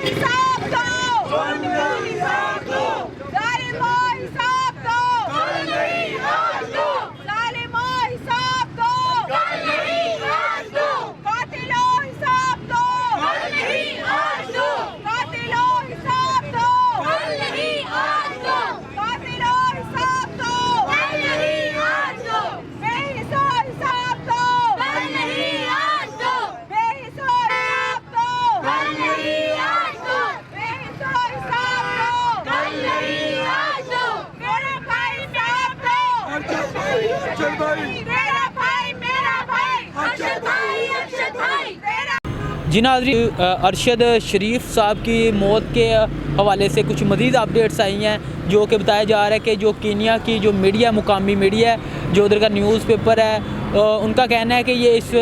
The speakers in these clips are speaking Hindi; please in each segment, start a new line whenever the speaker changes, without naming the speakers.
हिसाब दो, हिसाब दो, जालिमों हिसाब दो, कल नहीं आज दो, जालिमों हिसाब दो, कल नहीं आज दो, कातिलों हिसाब दो, कल नहीं आज दो, कातिलों हिसाब दो, कल नहीं आज दो, कातिलों हिसाब दो, कल नहीं आज दो, बेहिसाब हिसाब दो, कल नहीं आज दो, बेहिसाब हिसाब दो, कल नहीं आज दो, बेहिसाब हिसाब दो, कल नहीं आज दो, मेरे भाई साहब दो,
अरशद भाई
मेरा भाई अरशद भाई तेरा।
जी नाज़रीन, अरशद शरीफ साहब की मौत के हवाले से कुछ मज़ीद अपडेट्स आई हैं, जो कि बताया जा रहा है कि जो कीनिया की जो मीडिया, मुकामी मीडिया है, जो उधर का न्यूज़पेपर है, उनका कहना है कि ये इस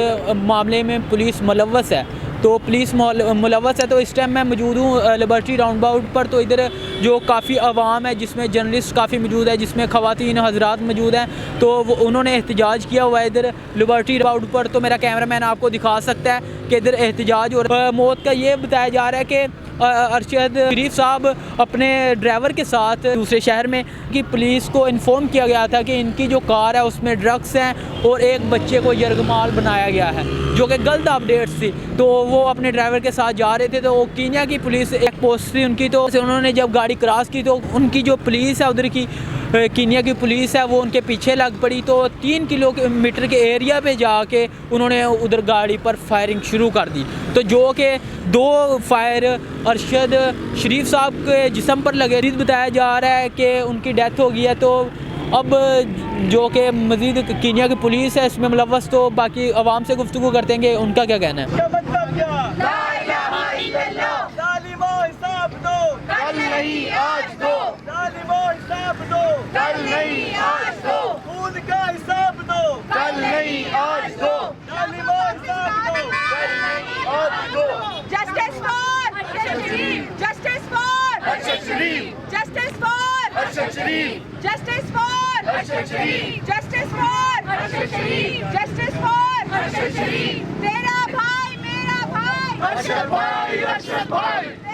मामले में पुलिस मुलव्वस है। तो पुलिस मुलव्वस है। तो इस टाइम मैं मौजूद हूँ लिबर्टी राउंड अबाउट पर। तो इधर जो काफ़ी आवाम है, जिसमें जर्नलिस्ट काफ़ी मौजूद है, जिसमें ख़वातीन हज़रात मौजूद हैं, तो वो उन्होंने एहतजाज किया हुआ है इधर लिबर्टी राउंड पर। तो मेरा कैमरामैन आपको दिखा सकता है कि इधर एहतजाज और मौत का ये बताया जा रहा है कि अरशद शरीफ साहब अपने ड्राइवर के साथ दूसरे शहर में कि पुलिस को इन्फॉर्म किया गया था कि इनकी जो कार है उसमें ड्रग्स हैं और एक बच्चे को यरगमाल बनाया गया है, जो कि गलत अपडेट्स थी। तो वो अपने ड्राइवर के साथ जा रहे थे, तो वो कीनिया की पुलिस एक पोस्ट थी उनकी, तो उन्होंने जब गाड़ी क्रॉस की तो उनकी जो पुलिस है उधर की कीनिया की पुलिस है वो उनके पीछे लग पड़ी। तो 3 किलोमीटर के एरिया पे जाके उन्होंने उधर गाड़ी पर फायरिंग शुरू कर दी। तो जो कि 2 फायर अरशद शरीफ साहब के जिस्म पर लगे। बताया जा रहा है कि उनकी डेथ हो गई है। तो अब जो कि मज़ीद कीनिया की पुलिस है इसमें मुलव्वस, तो बाकी आवाम से गुफ्तगू करते हैं, उनका क्या कहना है।
जालिमों हिसाब दो,
कल नहीं आज दो,
जालिमों हिसाब दो,
कल नहीं आज दो,
खून का हिसाब दो,
कल नहीं आज दो,
जालिमों हिसाब दो,
कल नहीं आज दो, justice for Arshad Sharif, justice for
Arshad Sharif,
justice for
Arshad Sharif,
justice for
Arshad Sharif,
justice for Arshad Sharif, justice for Arshad Sharif, तेरा भाई मेरा भाई
अरशद भाई, अरशद भाई।